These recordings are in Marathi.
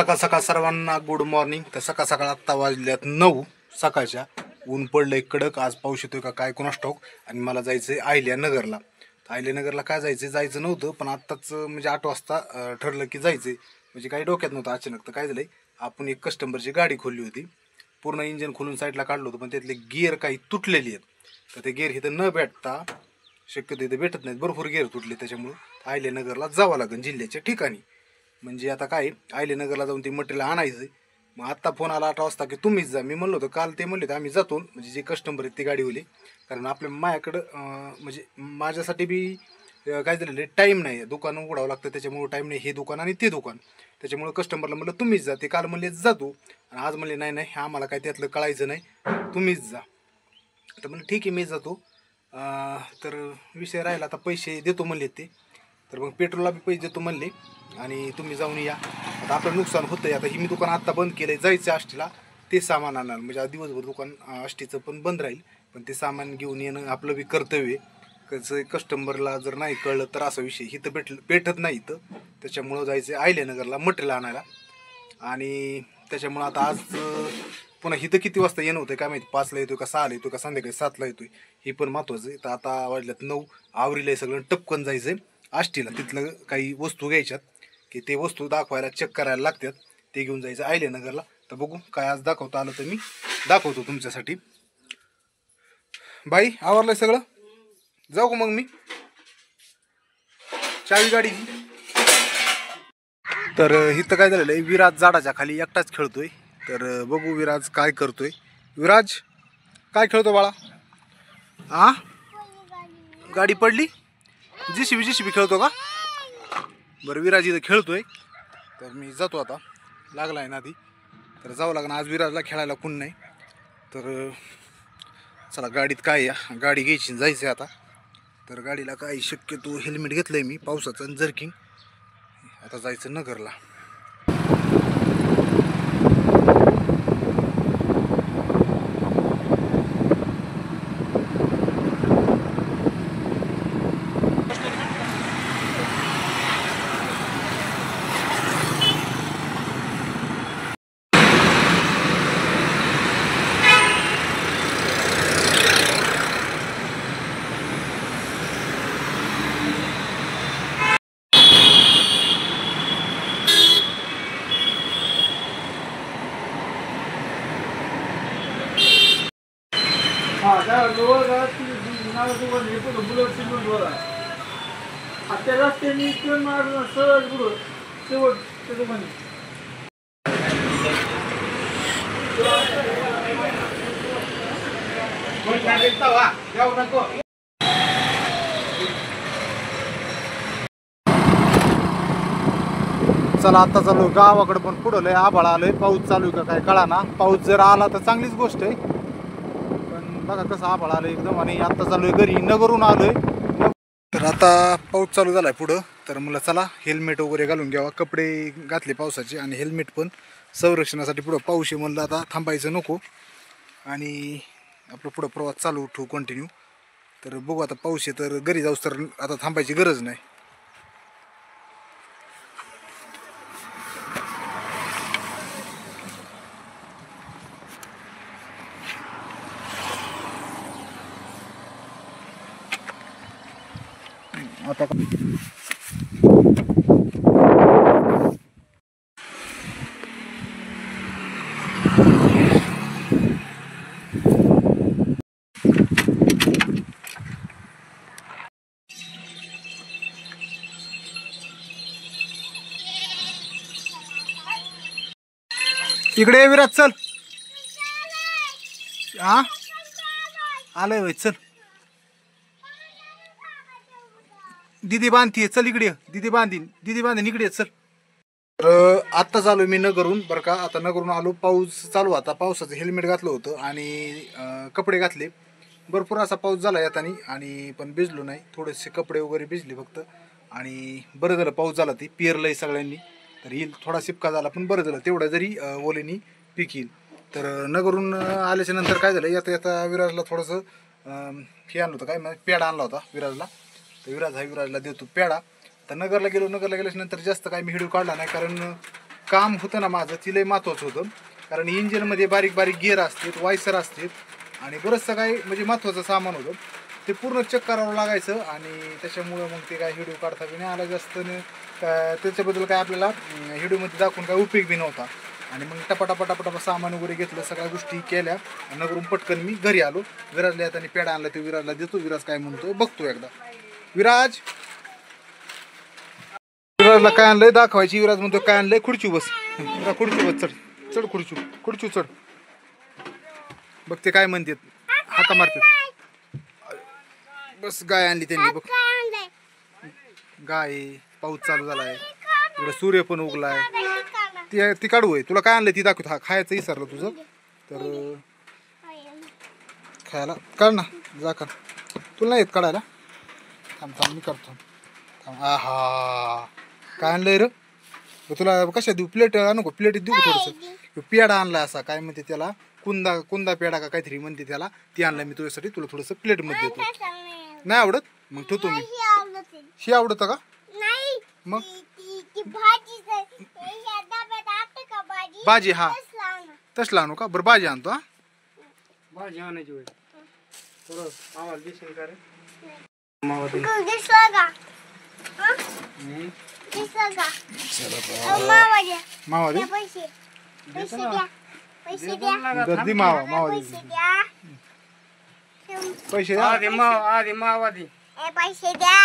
सकाळ सकाळ सर्वांना गुड मॉर्निंग। तर सकाळ सकाळ आत्ता वाजल्यात 9 सकाळच्या। ऊन पडलंय कडक, आज पाऊस येतोय का काय कोणास ठाऊक। आणि मला जायचंय अहिल्यानगरला। अहिल्यानगरला काय जायचं नव्हतं, पण आत्ताच म्हणजे 8 वाजता ठरलं की जायचंय। म्हणजे काही डोक्यात नव्हतं अचानक। तर काय झालंय, आपण एक कस्टमरची गाडी खोलली होती, पूर्ण इंजिन खोलून साईडला काढलं होतं, पण त्यातले गिअर काही तुटलेली आहेत। तर ते गिअर इथं न भेटता, शक्यतो इथं भेटत नाहीत, भरपूर गिअर तुटले, त्याच्यामुळं अहिल्यानगरला जावं लागेल जिल्ह्याच्या ठिकाणी। म्हणजे आता काय अहिल्यानगरला जाऊन ते मटेरियल आणायचं। मग आत्ता फोन आला 8 वाजता की तुम्हीच जा। मी म्हणलो होतं काल, ते म्हणले आम्ही जातो, म्हणजे जे कस्टमर आहेत ते गाडीवाले। कारण आपल्या माझ्याकडं म्हणजे माझ्यासाठी बी काय झालेलं टाईम नाही, दुकान उघडावं लागतं, त्याच्यामुळं टाईम नाही, हे दुकान आणि ते दुकान। त्याच्यामुळं कस्टमरला म्हणलं तुम्हीच जा। ते काल म्हणले जातो, आणि आज म्हणले नाही नाही आम्हाला काय त्यातलं कळायचं नाही, तुम्हीच जा। तर म्हणलं ठीक आहे मी जातो। तर विषय राहिला, आता पैसे देतो म्हणले ते। तर मग पेट्रोलला बी पैसे देतो म्हणले, आणि तुम्ही जाऊन या। आता आपलं नुकसान होतंय। आता ही मी दुकान आत्ता बंद केलंय, जायचं आष्टीला ते सामान आणायला। म्हणजे आज दिवसभर दुकान आष्टीचं पण बंद राहील, पण ते सामान घेऊन येणं आपलं बी कर्तव्य आहे। कसं कस्टमरला जर नाही कळलं तर असा विषय इथं भेटत नाही इथं। त्याच्यामुळं जायचं अहिल्यानगरला मटेरियल आणायला। आणि त्याच्यामुळं आता आज पुन्हा इथं किती वाजता येणं होतं काय माहिती, 5ला येतोय का 6ला येतोय का संध्याकाळी 7ला येतोय, हे पण महत्त्वाचं आहे। तर आता वाजल्यात 9, आवरीला सगळं टपकन जायचंय आष्टीला। तिथलं काही वस्तू घ्यायच्यात, की ते वस्तू दाखवायला चेक करायला लागतात, ते घेऊन जायचं अहिल्यानगरला। तर बघू काय आज दाखवता आलं तर मी दाखवतो तुमच्यासाठी। बाई आवरलंय सगळं, जाऊ का मग मी? चावी गाडी। तर इथं काय झालेलं आहे, विराज झाडाच्या खाली एकटाच खेळतोय। तर बघू विराज काय करतोय। विराज काय खेळतो बाळा? आ गाडी पडली? जीसीबी खेळतो का? बरं विराज इथं खेळतोय। तर मी जातो आता, लागलाय ना आधी, तर जावं लागणार। आज विराजला खेळायला कोण नाही, तर चला गाडीत काय या गाडी घ्यायची जायचं आता। तर गाडीला काही शक्यतो हेल्मेट घेतलंय मी, पावसाचं आणि जर्किंग। आता जायचं नगरला। चला आता चालू गावाकडे, पण पुढं लय आभाळ आलंय, पाऊस चालू आहे का काय कळाना। पाऊस जर आला तर चांगलीच गोष्ट आहे, पण बघा कसं आभाळ आलंय एकदम। आणि आता चालू आहे घरी, नगरून आलोय। तर आता पाऊस चालू झालाय पुढं, तर मला चला हेल्मेट वगैरे घालून घ्यावा, कपडे घातले पावसाचे आणि हेल्मेट पण संरक्षणासाठी। पुढं पाऊस आहे म्हणलं आता थांबायचं नको, आणि आपलं पुढं प्रवास चालू ठेवू कंटिन्यू। तर बघू आता पाऊस आहे, तर घरी जाऊस तर आता थांबायची गरज नाही। आता इकडे विराज चल। हा आलंय वय, चल दीदी बांधतीये, चल इकडे, दीदी बांधीन इकडे चल। तर आत्ता चालू मी नगरून बरं का। आता नगरून आलो, पाऊस चालू आता। पावसाचं हेल्मेट घातलं होतं आणि कपडे घातले। भरपूर असा पाऊस झाला येतानी, आणि पण भिजलो नाही, थोडेसे कपडे वगैरे भिजले फक्त। आणि बरं झालं पाऊस झाला, ती पेरलंय सगळ्यांनी, तर येईल थोडा शिपका झाला, पण बरं झालं तेवढं जरी ओलेनी पीक येईल। तर नगरून आल्याच्या नंतर काय झालं, येता विराजला थोडंसं हे आणलं होतं, काय म्हणजे पेढा आणला होता विराजला। तर विराजला देतो पेढा। तर नगरला गेल्याच्या नंतर जास्त काय मी व्हिडिओ काढला नाही, कारण काम होतं ना माझं ती लय महत्त्वाचं होतं, कारण इंजिनमध्ये बारीक बारीक गिअर असतात, वायसर असतात आणि बरंचसं काही म्हणजे महत्त्वाचं सामान होतं ते पूर्ण चेक करावं लागायचं. आणि त्याच्यामुळं मग ते काय व्हिडिओ काढता बी नाही आला जास्त, त्याच्याबद्दल काय आपल्याला व्हिडिओमध्ये दाखवून काय उपयोग बी नव्हता. आणि मग टपाटपा सामान वगैरे घेतलं, सगळ्या गोष्टी केल्या आणि नगरून पटकन मी घरी आलो. विराजला येताना पेढा आणला, तो विराजला देतो. विराज काय म्हणतो बघतो एकदा. विराजला काय आणलंय दाखवायची. विराज म्हणतो काय आणलंय, खुर्ची बस. खुर्ची बस, चढ चढ खुर्ची चढ. बघ ते काय म्हणतात, हाका मारतात. बस गाय आणली त्यांनी बघ, गाय. पाऊस चालू झालाय, इकडे सूर्य पण उगलाय. ती काढू आहे. तुला काय आणलं ती दाखवत. हा खायचं विसरलं तुझं तर खायला काढ ना जा का. तुला नाही येत काढायला. थांब मी करतो. आहा काय आणलंय र. तुला कशा देऊ, प्लेट आणू का, प्लेट देऊ का थोडंसं. पेढा आणला असा, काय म्हणते त्याला, कुंदा पेढा का काहीतरी म्हणते त्याला, ती आणला मी तुझ्यासाठी. तुला थोडंसं प्लेटमध्ये देतो. नाही आवडत मग ठेवतो मी. ही आवडतं का मग. भाजी, हा तसला आणू का. बरं भाजी आणतो. हा भाजी आणायची होय. आम्हाला दिसेल का रे मावदी. गर्दी मावा पैसे पैसे द्या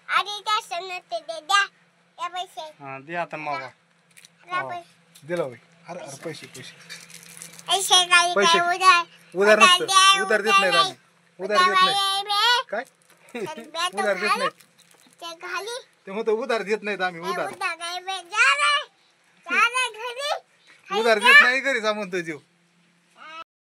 आधी दे आता मावा दिला होय. अरे अरे पैसे उधार नसतं. उधार देत नाही आम्ही. उधार देत नाही काय. उधार देत नाही ते म्हणतो. उधार देत नाहीत आम्ही. उधार देत नाही घरी जा म्हणतो जीव.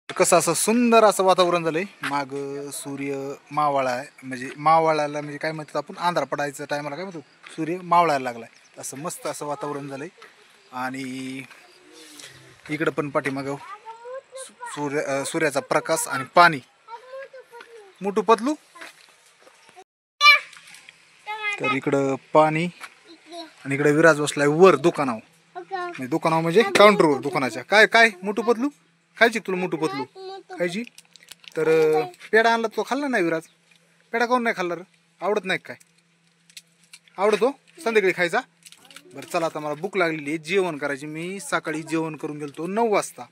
कसं असं सुंदर असं वातावरण झालंय. माग सूर्य मावळा आहे, म्हणजे मावळाला म्हणजे काय म्हणतात आपण, आंध्र पडायचं टायमाला काय म्हणतो, सूर्य मावळायला लागलाय. असं मस्त असं वातावरण झालंय. आणि इकडं पण पाठीमागं सूर्याचा प्रकाश आणि पाणी. मोठू पतलू. तर इकडं पाणी आणि इकडे विराज बसलाय वर दुकानावर. दुकानावर म्हणजे काउंटरवर दुकानाच्या. काय काय मोठू पतलू खायची तुला. मोठू पतलू खायची. तर पेढा आणला तो खाल्ला नाही विराज. पेढा काऊन नाही खाल्ला रे. आवडत नाही काय. आवडतो संध्याकाळी खायचा. बरं चला आता मला भूक लागलेली आहे, जेवण करायची. मी सकाळी जेवण करून गेलतो 9 वाजता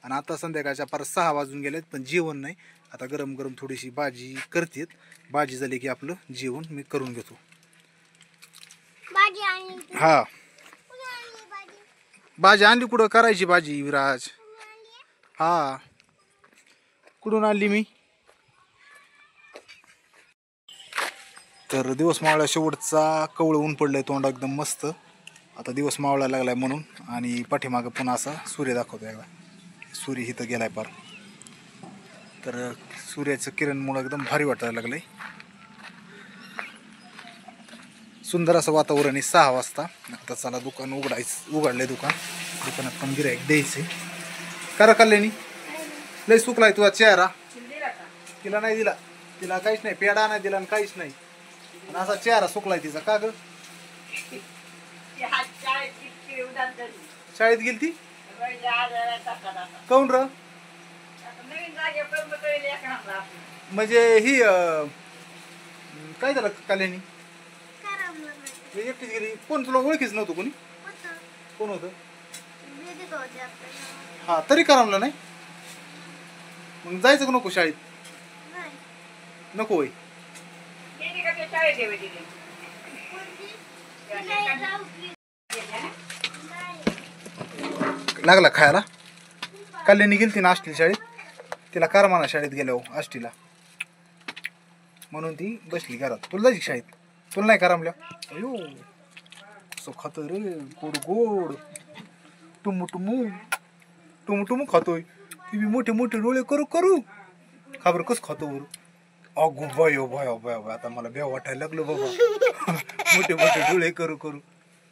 आणि आता संध्याकाळच्या परत 6 वाजून गेलेत पण जेवण नाही. आता गरम गरम थोडीशी भाजी करतेत. भाजी झाली की आपलं जेवण मी करून घेतो. हा भाजी आणली. कुठं करायची भाजी विराज. हा कुठून आणली मी. तर दिवस मावळा शेवटचा कवळ ऊन पडलंय, तोंड एकदम मस्त. आता दिवस मावळायला लागलाय म्हणून. आणि पाठीमागं पुन्हा असा सूर्य दाखवतोय एकदा. सूर्य इथं गेलाय पार. तर सूर्याचं किरणमुळं एकदम भारी वाटायला लागलंय. सुंदर असं वातावरण आहे. 6 वाजता आता चला दुकान उघडलंय. दुकानात पण गिऱ्हाईक द्यायचे. करा कल्याणी लय सुकलाय तुझा चेहरा. तिला नाही दिला. तिला काहीच नाही, पेढा नाही दिला आणि काहीच नाही. आणि असा चेहरा सुकलाय तिचा. का ग शाळेत गेली ती काऊन र. म्हणजे ही काय झालं कल्याणी. एकटीच गेली. कोण तुला ओळखीच नव्हतं कोणी. कोण होतं. हा तरी करमलं नाही. मग जायचं का नको शाळेत. नको होय. लागला खायला. कल्याणी गेलती ना आष्टीला शाळेत. तिला करमाना शाळेत गेल्यावर आष्टीला, म्हणून ती बसली घरात. तुला जायची शाळेत. तुला नाही करमल्या. अयो कसं खातोय रे गोड गोड. टुमू खातोय. ती बी मोठे मोठे डोळे करू करू. खबर कसं खातो बरं. अगो भयो भयो भयो. आता मला बेव वाटायला लागलो बाबा. मोठे मोठे डोळे करू करू.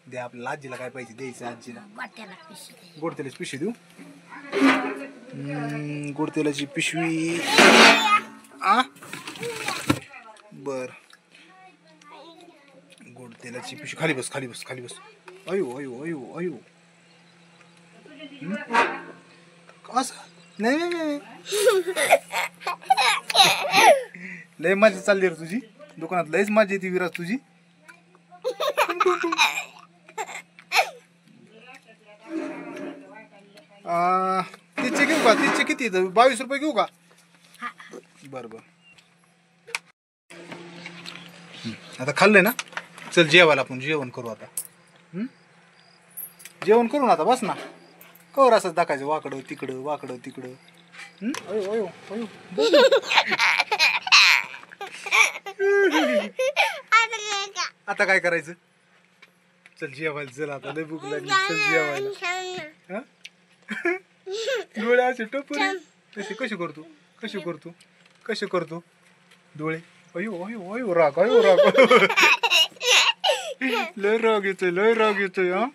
दे आपल्याला आजीला काय पाहिजे द्यायचं. आजीला गोड तेलाची पिशवी देऊ. गोड तेलाची पिशवी. बर गोड तेलाची पिशवी. खाली बस. अयो. असं नाही नाही नाही. लय मजा चालली रे तुझी दुकानात, लयच मजा येते विराज तुझी. तिचे घेऊ का? तिचे किती 22 रुपये घेऊ का? बरं बरं. आता खाल्लंय ना, चल जेवायला आपण जेवण करू आता. जेवण करू ना आता, बस ना. कवर असंच दाखायचं वाकडं तिकडं वाकडं तिकडं. अयो अयो अयो. आता काय करायचं? चल जेवायला, चल आता लय भूक लागली, चल जेवायला. डोळे असे टपुरे कसे कसे करतो, कसे करतो, कसे करतो डोळे. अयो अयो अयो राग, अयो राग. लय राग येतोय, लय राग येतोय. हा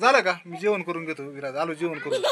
झालं का? मी जेवण करून घेतो विराज, आलो जेवण करून.